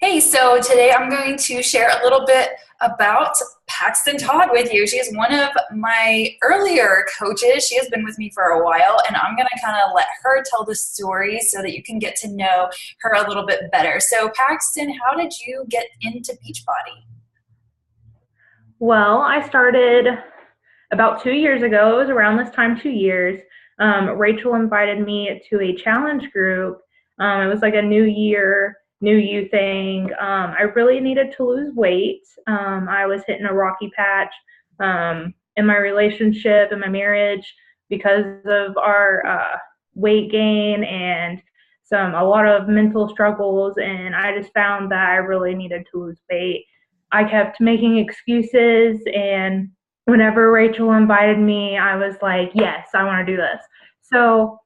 Hey, so today I'm going to share a little bit about Paxton Todd with you. She is one of my earlier coaches. She has been with me for a while, and I'm going to kind of let her tell the story so that you can get to know her a little bit better. So, Paxton, how did you get into Beachbody? Well, I started about 2 years ago. It was around this time, 2 years. Rachel invited me to a challenge group. It was like a new year, new you thing. I really needed to lose weight. I was hitting a rocky patch in my relationship, in my marriage, because of our weight gain and a lot of mental struggles. And I just found that I really needed to lose weight. I kept making excuses, and whenever Rachel invited me, I was like, yes, I want to do this. So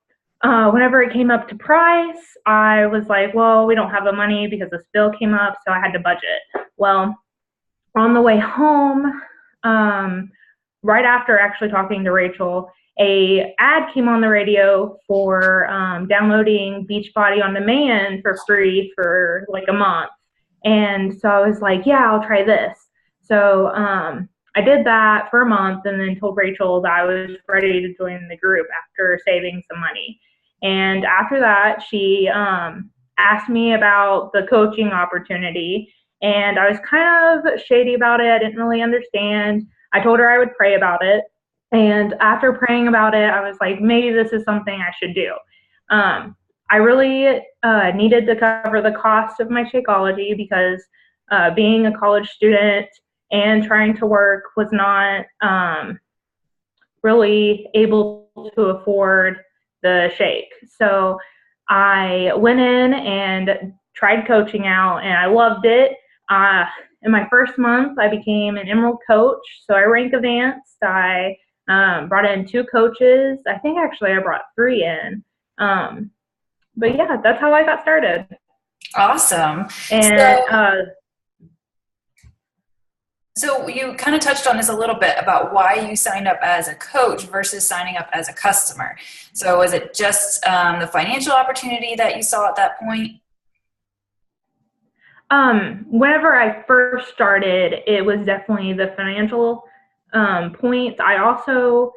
whenever it came up to price, I was like, well, we don't have the money because this bill came up, so I had to budget. Well, on the way home, um, right after actually talking to Rachel, a ad came on the radio for downloading Beachbody on demand for free for like a month. And so I was like, yeah, I'll try this. So I did that for a month and then told Rachel that I was ready to join the group after saving some money. And after that, she asked me about the coaching opportunity. And I was kind of shady about it. I didn't really understand. I told her I would pray about it. And after praying about it, I was like, maybe this is something I should do. I really needed to cover the cost of my Shakeology because being a college student and trying to work was not really able to afford the shake. So I went in and tried coaching out, and I loved it. In my first month, I became an Emerald coach, so I rank advanced. I brought in two coaches. I think actually I brought three in. But yeah, that's how I got started. Awesome. And So you kind of touched on this a little bit about why you signed up as a coach versus signing up as a customer. So was it just the financial opportunity that you saw at that point? whenever I first started, it was definitely the financial point. I also,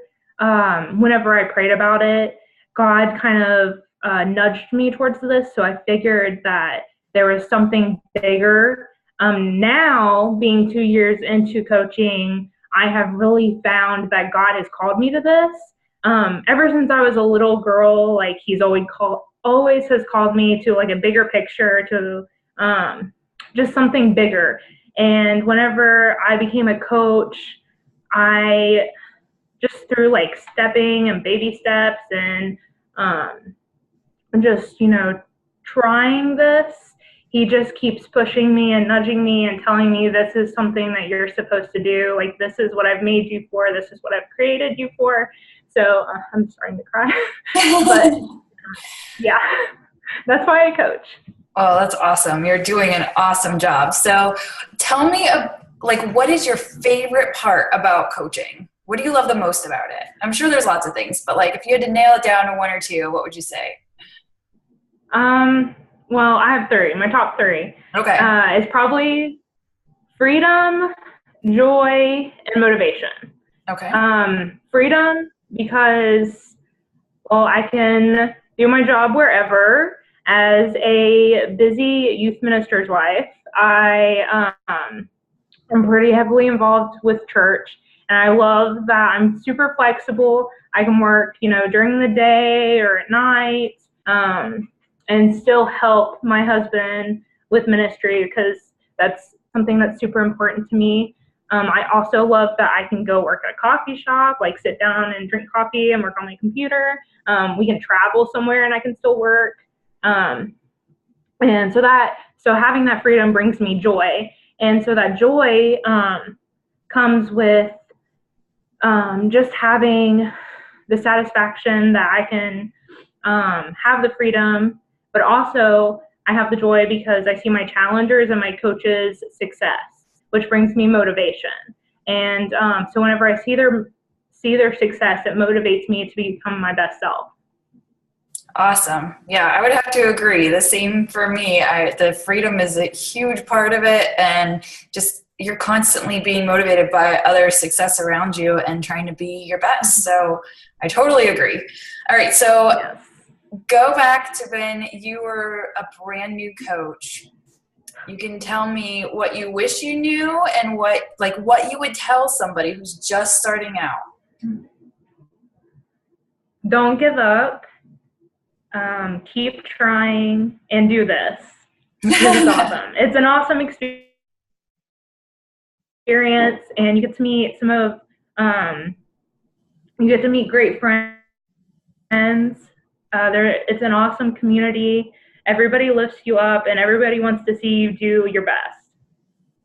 whenever I prayed about it, God kind of nudged me towards this. So I figured that there was something bigger. Now, being 2 years into coaching, I have really found that God has called me to this. Ever since I was a little girl, like He's always has called me to like a bigger picture, to just something bigger. And whenever I became a coach, I just through like stepping and baby steps and um, just, trying this, he just keeps pushing me and nudging me and telling me this is something that you're supposed to do. Like, this is what I've made you for. This is what I've created you for. So I'm starting to cry. But yeah, that's why I coach. Oh, that's awesome. You're doing an awesome job. So tell me, what is your favorite part about coaching? What do you love the most about it? I'm sure there's lots of things, but like if you had to nail it down to one or two, what would you say? Um, well, I have three. My top three Okay. is probably freedom, joy, and motivation. Okay. Freedom because, well, I can do my job wherever. As a busy youth minister's wife, I am pretty heavily involved with church, and I love that I'm super flexible. I can work, during the day or at night, and still help my husband with ministry because that's something that's super important to me. I also love that I can go work at a coffee shop, like sit down and drink coffee and work on my computer. We can travel somewhere and I can still work. Um, and so having that freedom brings me joy. And so that joy comes with just having the satisfaction that I can have the freedom, but also I have the joy because I see my challengers and my coaches' success, which brings me motivation. And so whenever I see their success, it motivates me to become my best self. Awesome. Yeah, I would have to agree. The same for me. The freedom is a huge part of it, and just you're constantly being motivated by other success around you and trying to be your best. So I totally agree. All right, so Yes. go back to when you were a brand new coach. You can tell me what you wish you knew and what you would tell somebody who's just starting out. Don't give up. Keep trying and do this. This is awesome. It's an awesome experience, and you get to meet you get to meet great friends. It's an awesome community. Everybody lifts you up, and everybody wants to see you do your best.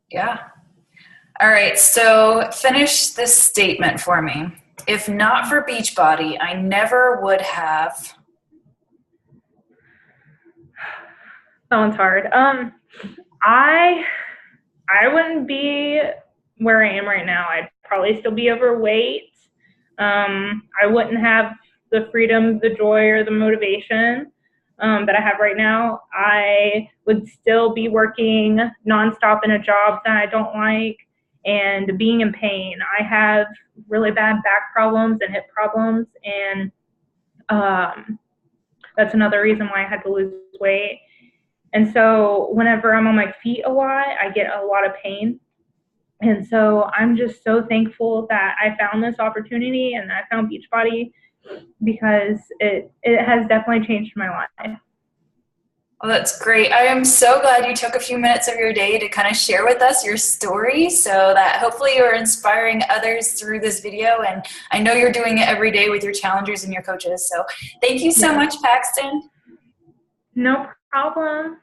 Yeah. All right, so finish this statement for me. If not for Beachbody, I never would have. That one's hard. I wouldn't be where I am right now. I'd probably still be overweight. I wouldn't have the freedom, the joy, or the motivation that I have right now. I would still be working nonstop in a job that I don't like and being in pain. I have really bad back problems and hip problems, and that's another reason why I had to lose weight. And so whenever I'm on my feet a lot, I get a lot of pain. And so I'm just so thankful that I found this opportunity and that I found Beachbody, because it has definitely changed my life. Well, that's great. I am so glad you took a few minutes of your day to kind of share with us your story so that hopefully you're inspiring others through this video. And I know you're doing it every day with your challengers and your coaches. So thank you so much, Paxton. No problem.